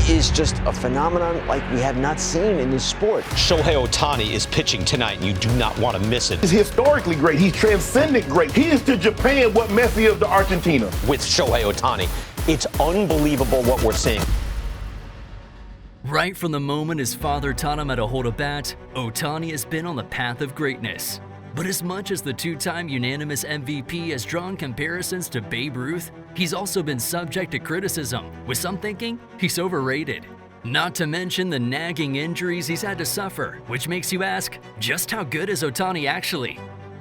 is just a phenomenon like we have not seen in this sport. Shohei Ohtani is pitching tonight, and you do not want to miss it. He's historically great. He's transcendent great. He is to Japan what Messi is to Argentina. With Shohei Ohtani, it's unbelievable what we're seeing. Right from the moment his father taught him how to hold a bat, Ohtani has been on the path of greatness. But as much as the two-time unanimous MVP has drawn comparisons to Babe Ruth, he's also been subject to criticism, with some thinking he's overrated. Not to mention the nagging injuries he's had to suffer, which makes you ask, just how good is Ohtani actually?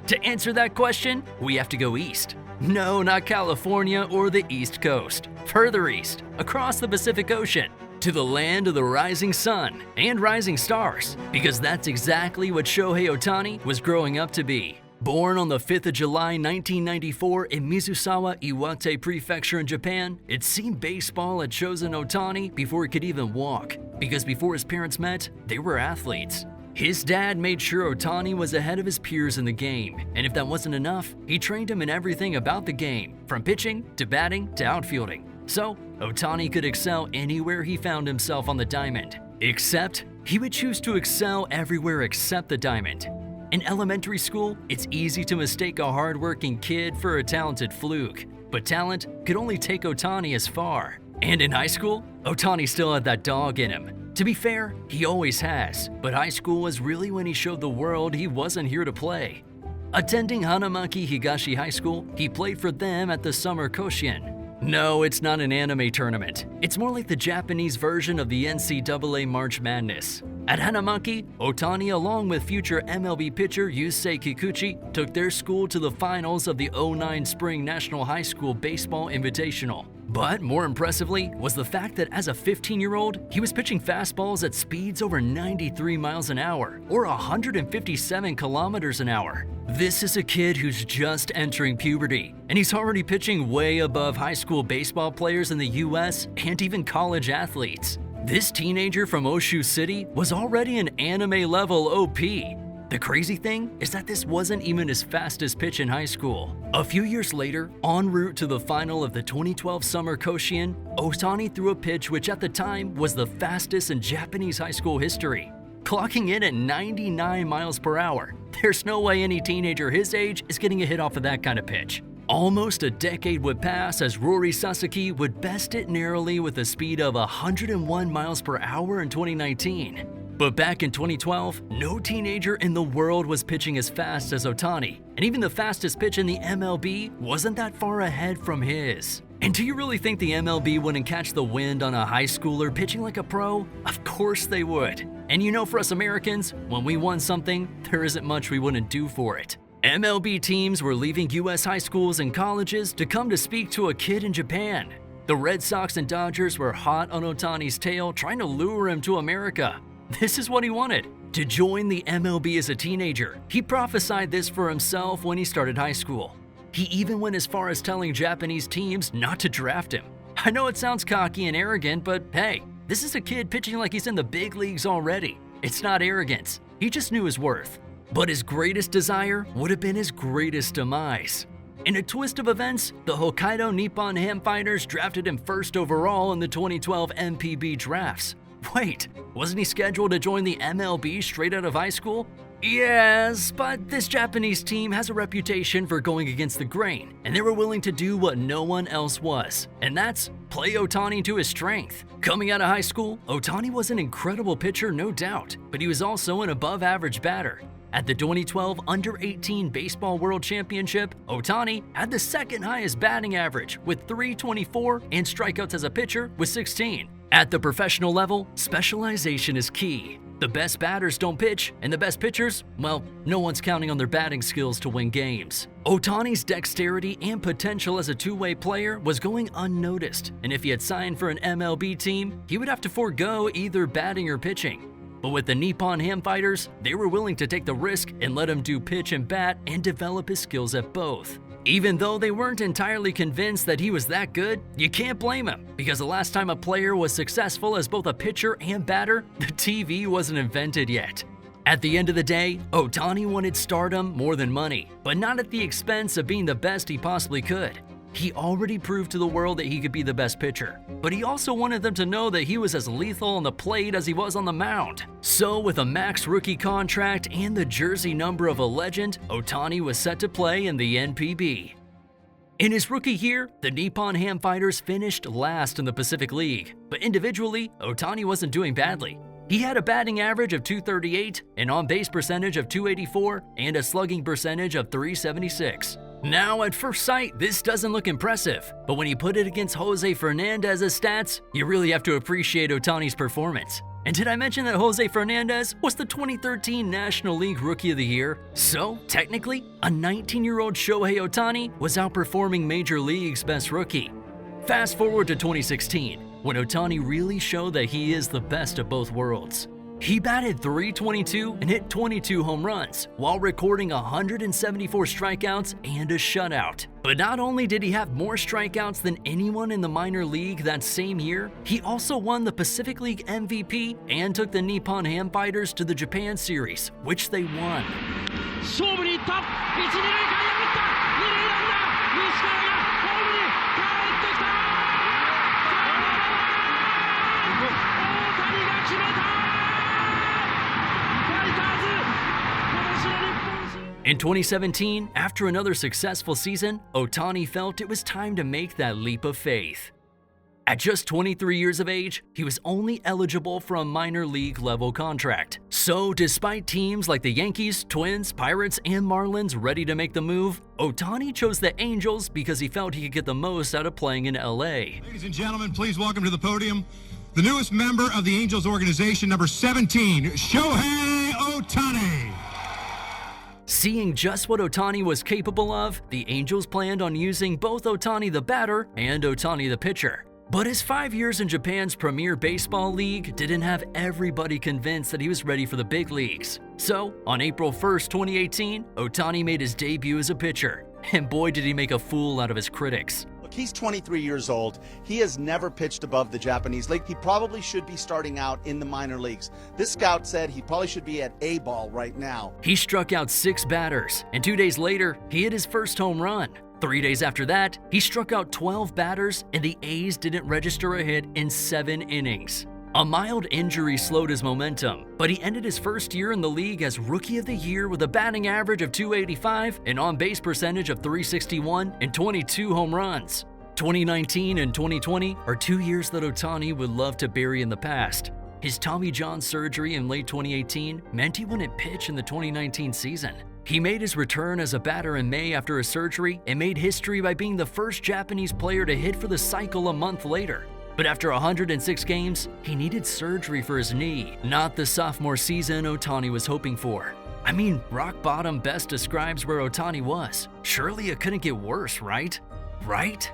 To answer that question, we have to go east. No, not California or the East Coast. Further east, across the Pacific Ocean, to the land of the rising sun and rising stars, because that's exactly what Shohei Ohtani was growing up to be. Born on the 5th of July 1994 in Mizusawa, Iwate Prefecture in Japan, it seemed baseball had chosen Ohtani before he could even walk, because before his parents met, they were athletes. His dad made sure Ohtani was ahead of his peers in the game, and if that wasn't enough, he trained him in everything about the game, from pitching to batting to outfielding. So, Ohtani could excel anywhere he found himself on the diamond. Except, he would choose to excel everywhere except the diamond. In elementary school, it's easy to mistake a hardworking kid for a talented fluke, but talent could only take Ohtani as far. And in high school, Ohtani still had that dog in him. To be fair, he always has, but high school was really when he showed the world he wasn't here to play. Attending Hanamaki Higashi High School, he played for them at the Summer Koshien. No, it's not an anime tournament. It's more like the Japanese version of the NCAA March Madness. At Hanamaki, Ohtani, along with future MLB pitcher Yusei Kikuchi, took their school to the finals of the '09 Spring National High School Baseball Invitational. But more impressively was the fact that as a 15-year-old, he was pitching fastballs at speeds over 93 miles an hour, or 157 kilometers an hour. This is a kid who's just entering puberty, and he's already pitching way above high school baseball players in the US and even college athletes. This teenager from Oshu City was already an anime-level OP. The crazy thing is that this wasn't even his fastest pitch in high school. A few years later, en route to the final of the 2012 Summer Koshien, Ohtani threw a pitch which at the time was the fastest in Japanese high school history, clocking in at 99 miles per hour. There's no way any teenager his age is getting a hit off of that kind of pitch. Almost a decade would pass as Rory Sasaki would best it narrowly with a speed of 101 miles per hour in 2019. But back in 2012, no teenager in the world was pitching as fast as Ohtani, and even the fastest pitch in the MLB wasn't that far ahead from his. And do you really think the MLB wouldn't catch the wind on a high schooler pitching like a pro? Of course they would. And you know, for us Americans, when we want something, there isn't much we wouldn't do for it. MLB teams were leaving US high schools and colleges to come to speak to a kid in Japan. The Red Sox and Dodgers were hot on Ohtani's tail, trying to lure him to America. This is what he wanted, to join the MLB as a teenager. He prophesied this for himself when he started high school. He even went as far as telling Japanese teams not to draft him. I know it sounds cocky and arrogant, but hey, this is a kid pitching like he's in the big leagues already. It's not arrogance, he just knew his worth. But his greatest desire would have been his greatest demise. In a twist of events, the Hokkaido Nippon Ham Fighters drafted him first overall in the 2012 MPB drafts. Wait, wasn't he scheduled to join the MLB straight out of high school? Yes, but this Japanese team has a reputation for going against the grain, and they were willing to do what no one else was, and that's play Ohtani to his strength. Coming out of high school, Ohtani was an incredible pitcher, no doubt, but he was also an above-average batter. At the 2012 Under-18 Baseball World Championship, Ohtani had the second highest batting average with .324 and strikeouts as a pitcher with 16. At the professional level, specialization is key. The best batters don't pitch, and the best pitchers, well, no one's counting on their batting skills to win games. Ohtani's dexterity and potential as a two-way player was going unnoticed, and if he had signed for an MLB team, he would have to forego either batting or pitching. But with the Nippon Ham Fighters, they were willing to take the risk and let him do pitch and bat and develop his skills at both. Even though they weren't entirely convinced that he was that good, you can't blame him, because the last time a player was successful as both a pitcher and batter, the TV wasn't invented yet. At the end of the day, Ohtani wanted stardom more than money, but not at the expense of being the best he possibly could. He already proved to the world that he could be the best pitcher, but he also wanted them to know that he was as lethal on the plate as he was on the mound. So with a max rookie contract and the jersey number of a legend, Ohtani was set to play in the NPB. In his rookie year, the Nippon Ham Fighters finished last in the Pacific League, but individually, Ohtani wasn't doing badly. He had a batting average of .238, an on-base percentage of .284, and a slugging percentage of .376. Now, at first sight, this doesn't look impressive, but when you put it against Jose Fernandez's stats, you really have to appreciate Ohtani's performance. And did I mention that Jose Fernandez was the 2013 National League Rookie of the Year? So, technically, a 19-year-old Shohei Ohtani was outperforming Major League's best rookie. Fast forward to 2016, when Ohtani really showed that he is the best of both worlds. He batted .322 and hit 22 home runs, while recording 174 strikeouts and a shutout. But not only did he have more strikeouts than anyone in the minor league that same year, he also won the Pacific League MVP and took the Nippon Ham Fighters to the Japan Series, which they won. 勝負に行った一・二塁間破った二塁ランナー西川がホームに帰ってきた大谷が決めたファイターズ今年の日本シリーズ In 2017, after another successful season, Ohtani felt it was time to make that leap of faith. At just 23 years of age, he was only eligible for a minor league level contract. So despite teams like the Yankees, Twins, Pirates, and Marlins ready to make the move, Ohtani chose the Angels because he felt he could get the most out of playing in LA. Ladies and gentlemen, please welcome to the podium the newest member of the Angels organization, number 17, Shohei Ohtani. Seeing just what Ohtani was capable of, the Angels planned on using both Ohtani the batter and Ohtani the pitcher. But his 5 years in Japan's premier baseball league didn't have everybody convinced that he was ready for the big leagues. So, on April 1st, 2018, Ohtani made his debut as a pitcher. And boy did he make a fool out of his critics. Look, he's 23 years old. He has never pitched above the Japanese league. He probably should be starting out in the minor leagues. This scout said he probably should be at A ball right now. He struck out 6 batters, and 2 days later, he hit his first home run. 3 days after that, he struck out 12 batters, and the A's didn't register a hit in 7 innings. A mild injury slowed his momentum, but he ended his first year in the league as Rookie of the Year with a batting average of .285, an on-base percentage of .361, and 22 home runs. 2019 and 2020 are 2 years that Ohtani would love to bury in the past. His Tommy John surgery in late 2018 meant he wouldn't pitch in the 2019 season. He made his return as a batter in May after his surgery and made history by being the first Japanese player to hit for the cycle a month later. But after 106 games, he needed surgery for his knee, not the sophomore season Ohtani was hoping for. I mean, rock bottom best describes where Ohtani was. Surely it couldn't get worse, right? Right?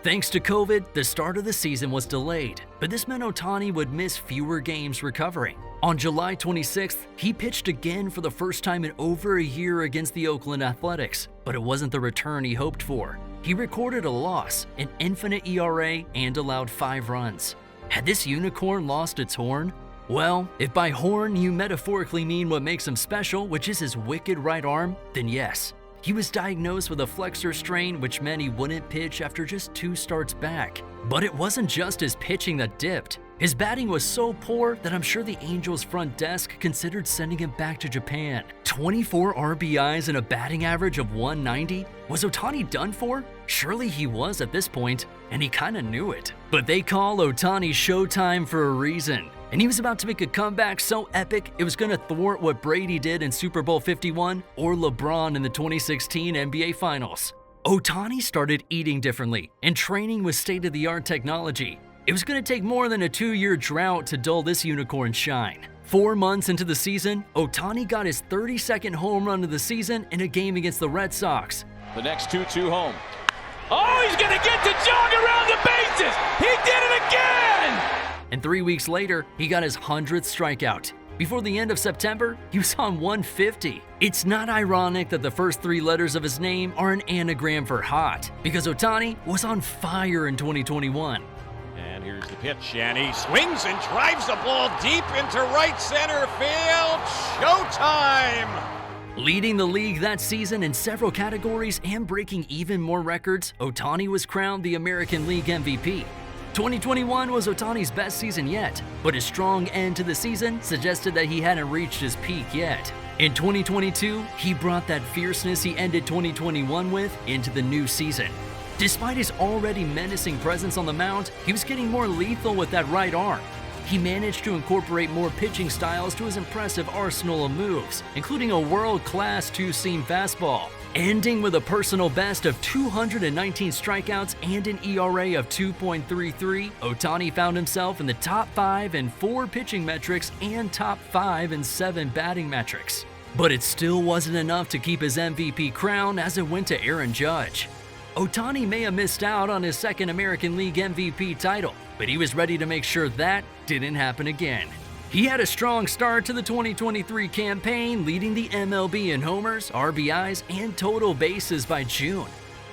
Thanks to COVID, the start of the season was delayed, but this meant Ohtani would miss fewer games recovering. On July 26th, he pitched again for the first time in over a year against the Oakland Athletics, but it wasn't the return he hoped for. He recorded a loss, an infinite ERA, and allowed 5 runs. Had this unicorn lost its horn? Well, if by horn you metaphorically mean what makes him special, which is his wicked right arm, then yes. He was diagnosed with a flexor strain, which meant he wouldn't pitch after just 2 starts back. But it wasn't just his pitching that dipped. His batting was so poor that I'm sure the Angels front desk considered sending him back to Japan. 24 RBIs and a batting average of .190? Was Ohtani done for? Surely he was at this point, and he kinda knew it. But they call Ohtani Showtime for a reason. And he was about to make a comeback so epic it was gonna thwart what Brady did in Super Bowl 51 or LeBron in the 2016 NBA Finals. Ohtani started eating differently and training with state-of-the-art technology. It was gonna take more than a 2-year drought to dull this unicorn's shine. 4 months into the season, Ohtani got his 32nd home run of the season in a game against the Red Sox. The next 2-2 home. Oh, he's gonna get to jog around the bases! He did it again! And 3 weeks later, he got his 100th strikeout. Before the end of September, he was on 150. It's not ironic that the first 3 letters of his name are an anagram for hot, because Ohtani was on fire in 2021. And here's the pitch, and he swings and drives the ball deep into right center field. Showtime! Leading the league that season in several categories and breaking even more records, Ohtani was crowned the American League MVP. 2021 was Ohtani's best season yet, but his strong end to the season suggested that he hadn't reached his peak yet. In 2022, he brought that fierceness he ended 2021 with into the new season. Despite his already menacing presence on the mound, he was getting more lethal with that right arm. He managed to incorporate more pitching styles to his impressive arsenal of moves, including a world-class two-seam fastball. Ending with a personal best of 219 strikeouts and an ERA of 2.33, Ohtani found himself in the top 5 in 4 pitching metrics and top 5 in 7 batting metrics. But it still wasn't enough to keep his MVP crown as it went to Aaron Judge. Ohtani may have missed out on his second American League MVP title, but he was ready to make sure that didn't happen again. He had a strong start to the 2023 campaign, leading the MLB in homers, RBIs, and total bases by June.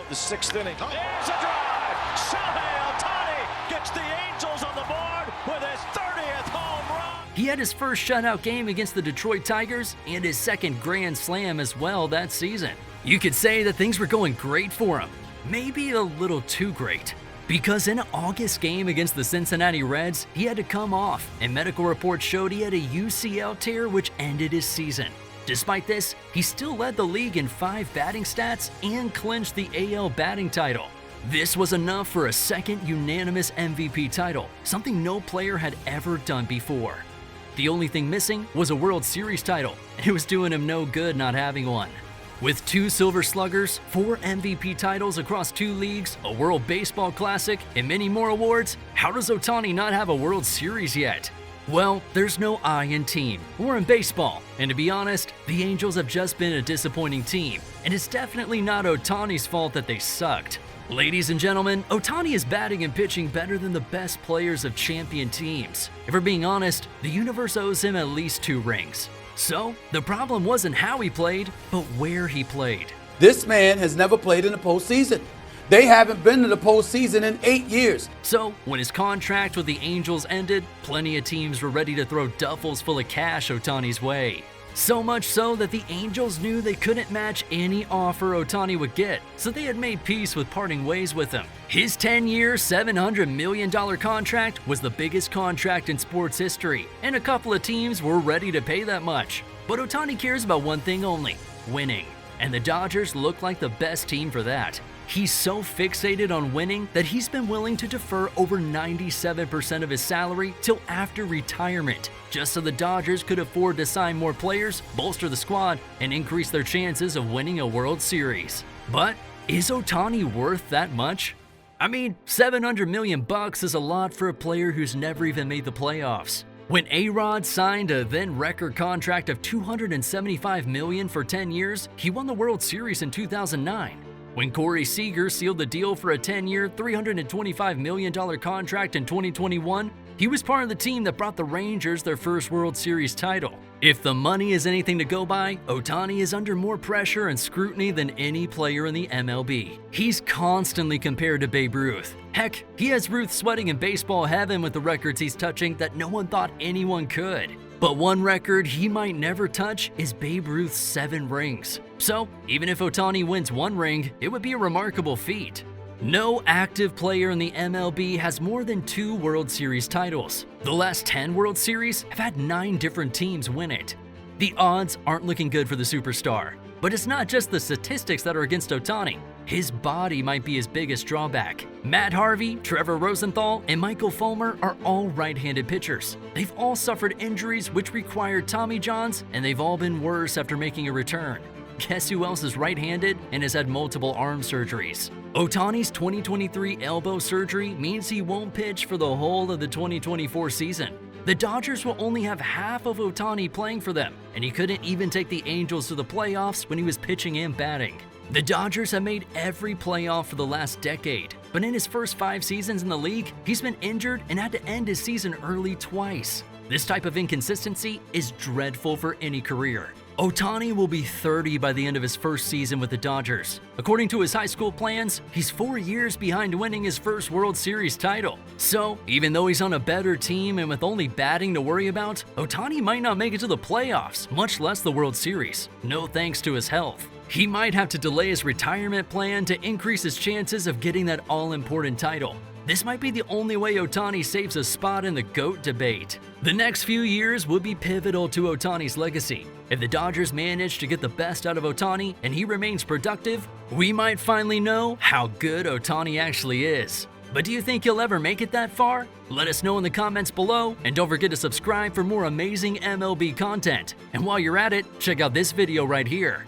The 6th inning. There's a drive. Shohei Ohtani gets the Angels on the board with his 30th home run. He had his first shutout game against the Detroit Tigers and his second grand slam as well that season. You could say that things were going great for him. Maybe a little too great. Because in an August game against the Cincinnati Reds, he had to come off, and medical reports showed he had a UCL tear which ended his season. Despite this, he still led the league in 5 batting stats and clinched the AL batting title. This was enough for a second unanimous MVP title, something no player had ever done before. The only thing missing was a World Series title, and it was doing him no good not having one. With 2 Silver Sluggers, 4 MVP titles across 2 leagues, a World Baseball Classic, and many more awards, how does Ohtani not have a World Series yet? Well, there's no I in team, or in baseball, and to be honest, the Angels have just been a disappointing team, and it's definitely not Ohtani's fault that they sucked. Ladies and gentlemen, Ohtani is batting and pitching better than the best players of champion teams. If we're being honest, the universe owes him at least 2 rings. So, the problem wasn't how he played, but where he played. This man has never played in the postseason. They haven't been to the postseason in 8 years. So, when his contract with the Angels ended, plenty of teams were ready to throw duffels full of cash Ohtani's way. So much so that the Angels knew they couldn't match any offer Ohtani would get, so they had made peace with parting ways with him. His 10-year, $700 million contract was the biggest contract in sports history, and a couple of teams were ready to pay that much. But Ohtani cares about one thing only: winning. And the Dodgers look like the best team for that. He's so fixated on winning that he's been willing to defer over 97% of his salary till after retirement, just so the Dodgers could afford to sign more players, bolster the squad, and increase their chances of winning a World Series. But is Ohtani worth that much? I mean, $700 million is a lot for a player who's never even made the playoffs. When A-Rod signed a then record contract of $275 million for 10 years, he won the World Series in 2009. When Corey Seager sealed the deal for a 10-year, $325 million contract in 2021, he was part of the team that brought the Rangers their first World Series title. If the money is anything to go by, Ohtani is under more pressure and scrutiny than any player in the MLB. He's constantly compared to Babe Ruth. Heck, he has Ruth sweating in baseball heaven with the records he's touching that no one thought anyone could. But one record he might never touch is Babe Ruth's 7 rings. So, even if Ohtani wins 1 ring, it would be a remarkable feat. No active player in the MLB has more than 2 World Series titles. The last 10 World Series have had 9 different teams win it. The odds aren't looking good for the superstar. But it's not just the statistics that are against Ohtani. His body might be his biggest drawback. Matt Harvey, Trevor Rosenthal, and Michael Fulmer are all right-handed pitchers. They've all suffered injuries which required Tommy Johns, and they've all been worse after making a return. Guess who else is right-handed and has had multiple arm surgeries? Ohtani's 2023 elbow surgery means he won't pitch for the whole of the 2024 season. The Dodgers will only have half of Ohtani playing for them, and he couldn't even take the Angels to the playoffs when he was pitching and batting. The Dodgers have made every playoff for the last decade, but in his first 5 seasons in the league, he's been injured and had to end his season early twice. This type of inconsistency is dreadful for any career. Ohtani will be 30 by the end of his first season with the Dodgers. According to his high school plans, he's 4 years behind winning his first World Series title. So, even though he's on a better team and with only batting to worry about, Ohtani might not make it to the playoffs, much less the World Series. No thanks to his health. He might have to delay his retirement plan to increase his chances of getting that all-important title. This might be the only way Ohtani saves a spot in the GOAT debate. The next few years would be pivotal to Ohtani's legacy. If the Dodgers manage to get the best out of Ohtani and he remains productive, we might finally know how good Ohtani actually is. But do you think he'll ever make it that far? Let us know in the comments below, and don't forget to subscribe for more amazing MLB content. And while you're at it, check out this video right here.